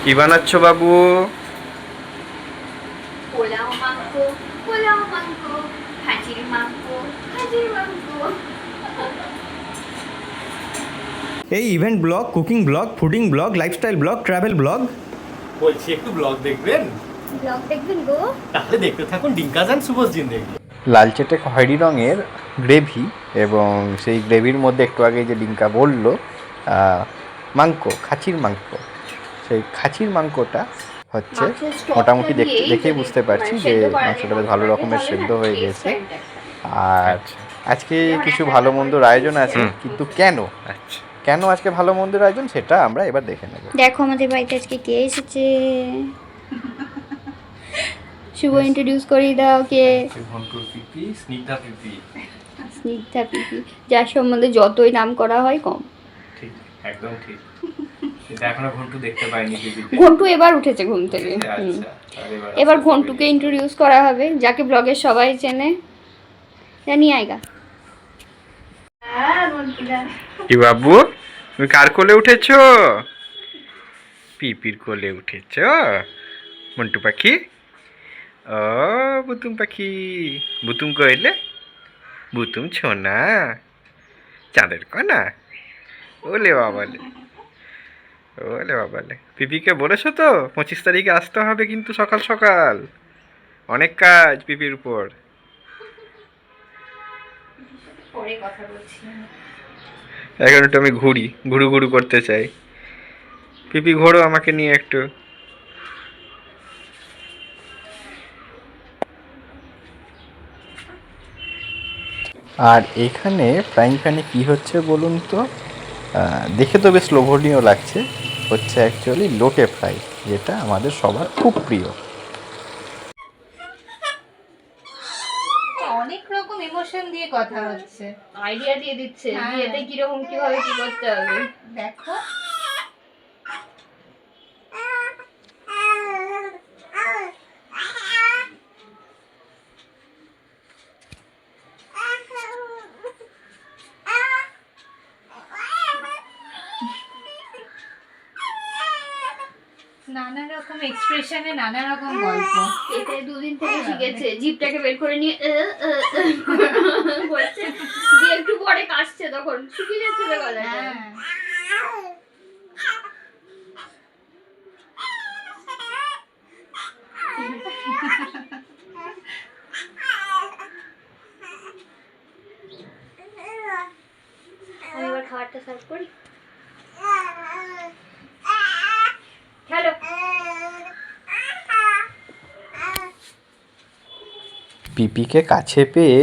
কি বানাচ্ছ বাবু? পোলাও মাংস, পোলাও মাংস, খাসির মাংস, খাসির মাংস। এই event blog, cooking blog, fooding blog, lifestyle blog, travel blog. বলছি একটু ব্লগ দেখবেন? ব্লগ দেখবেন গো? তাহলে দেখতে থাকুন ডিঙ্কাজ অ্যান্ড শুভজিৎ দেখবেন। লালচেটে খয়েরি রঙের গ্রেভি, এবং সেই গ্রেভির মধ্যে একটু আগে যে ডিঙ্কা বলল মাংস, খাসির মাংস। সেই খাসির মাংসটা হচ্ছে মোটামুটি দেখেই বুঝতে পারছি যে মাংসটা বেশ ভালো রকমের সেদ্ধ হয়ে গেছে। আর আজকে কিছু ভালো মন্দর আয়োজন আছে, কিন্তু কেন কেন আজকে ভালো মন্দের আয়োজন সেটা আমরা এবার দেখে নেব। দেখো আমাদের বাড়িতে আজকে কে এসেছে। শুভ ইন্ট্রোডিউস করিয়ে দাও কে। ঘন্টুর পিপি, স্নিগ্ধা পিপি। স্নিগ্ধা পিপি, যার সম্বন্ধে যতই নাম করা হয় কম। ঠিক, একদম ঠিক। কিন্তু এখনো ঘন্টু দেখতে পাইনি পিপিকে। ঘন্টু এবার উঠেছে ঘুম থেকে। আচ্ছা, এবার ঘন্টুকে ইন্ট্রোডিউস করা হবে, যাকে ব্লগের সবাই চেনে। জানি আয়গা। কি বাবু, তুমি কার কোলে উঠেছ? পিপির কোলে উঠেছ মন্টু পাখি। ও বুতুম পাখি, বুতুম কইলে, বুতুম ছোনা, চাঁদের কনা। ওলে বাবালে, ওলে বাবালে। পিপিকে বলেছো তো 25 তারিখে আসতে হবে কিন্তু সকাল সকাল, অনেক কাজ পিপির উপর। পরে কথা বলছি। এখন একটু আমি ঘুরি, ঘুরু ঘুরু করতে চাই। পিপি ঘোরো আমাকে নিয়ে একটু। আর এখানে ফ্রাইং প্যানে কি হচ্ছে বলুন তো? দেখে তো বেশ লোভনীয় লাগছে। হচ্ছে অ্যাকচুয়ালি লোটে ফ্রাই, যেটা আমাদের সবার খুব প্রিয়। অনেক রকম ইমোশন দিয়ে কথা হচ্ছে। আইডিয়া দিয়ে দিচ্ছে হ্যাঁ। বিয়েতে কিরকম কিভাবে কি করতে হবে। দেখো নানা রকম এক্সপ্রেশনে নানা রকম গল্প। এতে দুদিন থেকে শিখেছে, জিভটাকে বের করে নিয়ে বলছে, দিয়ে একটু পরে কাশছে, তখন শুকিয়ে যাচ্ছে তো গলাটা। হ্যাঁ। আমি এবার খাবারটা সার্ভ করি। হ্যালো। পিপিকে কাছে পেয়ে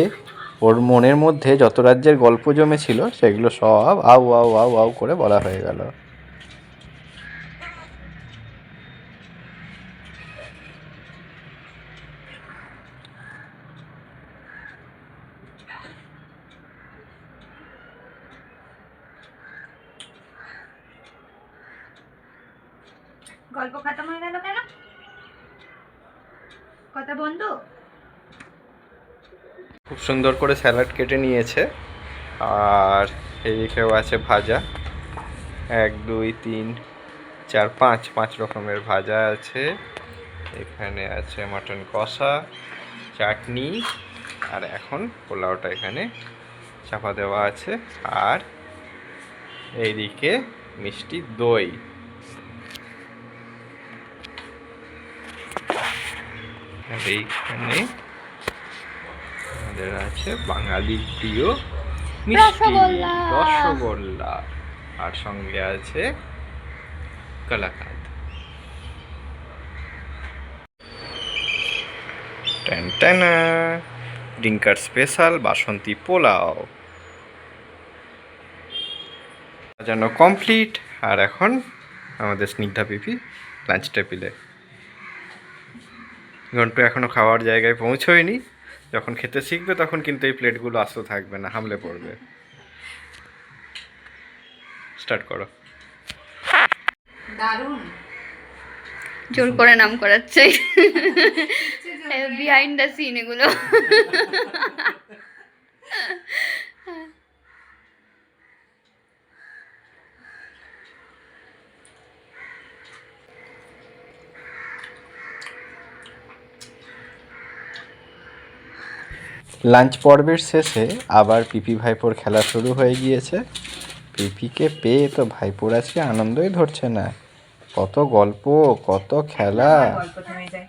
ওর মনের মধ্যে যত রাজ্যের গল্প জমেছিল সেগুলো সব আউ আউ আউ আউ করে বলা হয়ে গেল। গল্প খতম হয়ে গেল কেন? কথা বন্ধু। খুব সুন্দর করে স্যালাড কেটে নিয়েছে, আর এদিকেও আছে ভাজা। 1 2 3 4 5 রকমের ভাজা আছে। এখানে আছে মাটন কষা, চাটনি, আর এখন পোলাওটা এখানে চাপা দেওয়া আছে। আর এইদিকে মিষ্টি দই। আর এইখানে আমাদের আছে বাঙালির প্রিয় মিষ্টি রসগোল্লা। রসগোল্লা, আর সঙ্গে আছে কালাকাঁদ। টান টানা, ডিঙ্কার স্পেশাল বাসন্তী পোলাও সাজানো কমপ্লিট। আর এখন আমাদের স্নিগ্ধা পিপি লাঞ্চ টেবিলে। ঘন্টু এখনো খাওয়ার জায়গায় পৌঁছয়নি। যখন খেতে শিখবে তখন কিন্তু এই প্লেটগুলো আস্ত থাকবে না, হামলে পড়বে। স্টার্ট করো। দারুণ। জোর করে নাম করাচ্ছে, বিহাইন্ড দ্য সিন এগুলো। লাঞ্চ পর্বের শেষে আবার পিপি ভাইপোর খেলা শুরু হয়ে গিয়েছে। পিপিকে পেয়ে তো ভাইপোর আজকে আনন্দই ধরছে না। কত গল্প, কত খেলা। আমার গল্প থেমে যায়,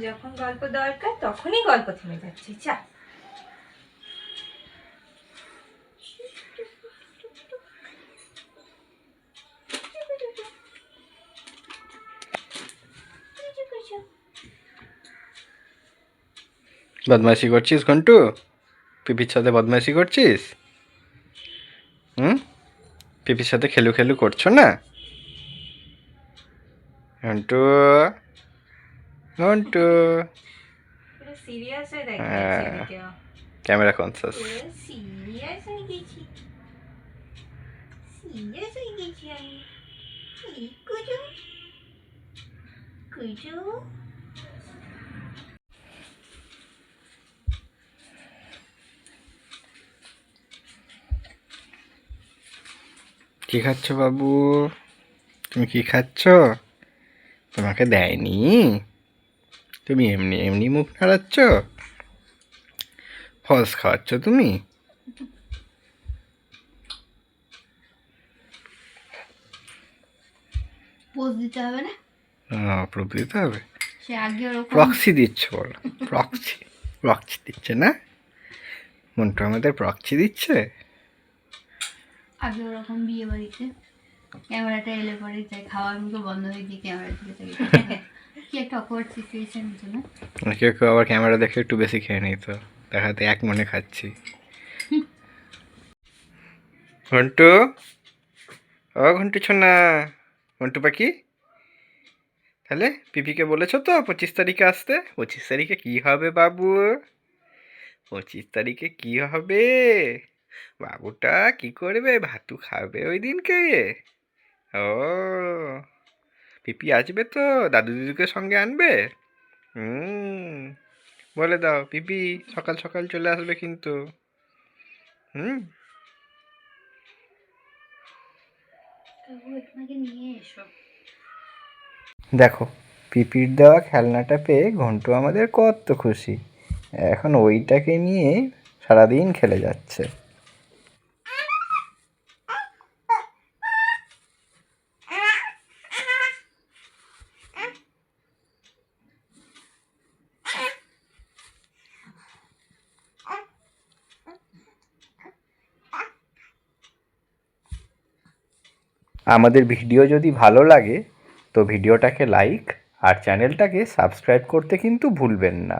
যখন গল্প দরকার তখনই গল্প থেমে যাচ্ছে। চা বদমাইশি করছিস ঘন্টু? পিপির সাথে বদমাইশি করছিস? পিপির সাথে খেলু খেলু করছো না? ঘন্টু, ঘন্টু। সিরিয়াস হয়ে হ্যাঁ। দেখাচ্ছে, ক্যামেরা কনসাস। সিরিয়াস হয়ে গেছি, সিরিয়াস হয়ে গেছি আমি। কুজু কুজু কি খাচ্ছ বাবু? তুমি কি খাচ্ছ? তোমাকে দেয়নি? তুমি এমনি এমনি মুখ নাড়াচ্ছ? ফলস খাওয়াচ্ছ তুমি? পোজ দিতে হবে না? প্রুফ দিতে হবে। সে আগে ওরকম প্রক্সি দিচ্ছ বলো, প্রক্সি। প্রক্সি দিচ্ছে না? মন্টু আমাদের প্রক্সি দিচ্ছে। আগে ওরকম বিয়ে বাড়িতে ক্যামেরাটা এলে পরে তাই খাওয়ার মুখে বন্ধ হয়ে গিয়ে ক্যামেরা দিকে তাকিয়ে কি একটা অকওয়ার্ড সিচুয়েশন হতো না? কেউ কেউ আবার ক্যামেরা দেখে একটু বেশি খেয়ে নিত, দেখাতে এক মনে খাচ্ছি। ঘন্টু, ও ঘন্টু ছোনা, ঘন্টু পাখি, তাহলে পিপিকে বলেছো তো 25 তারিখে আসতে? 25 তারিখে কি হবে বাবু? 25 তারিখে কি হবে? বাবুটা কি করবে? ভাতু খাবে ওই দিনকে? ও, পিপি আসবে তো? দাদু দিদুকে সঙ্গে আনবে? বলে দাও পিপি সকাল সকাল চলে আসবে কিন্তু। নিয়ে এসো। দেখো, পিপির দেওয়া খেলনাটা পেয়ে ঘন্টু আমাদের কত খুশি। এখন ওইটাকে নিয়ে সারাদিন খেলে যাচ্ছে। আমাদের ভিডিও যদি ভালো লাগে তো ভিডিওটাকে লাইক আর চ্যানেলটাকে সাবস্ক্রাইব করতে কিন্তু ভুলবেন না।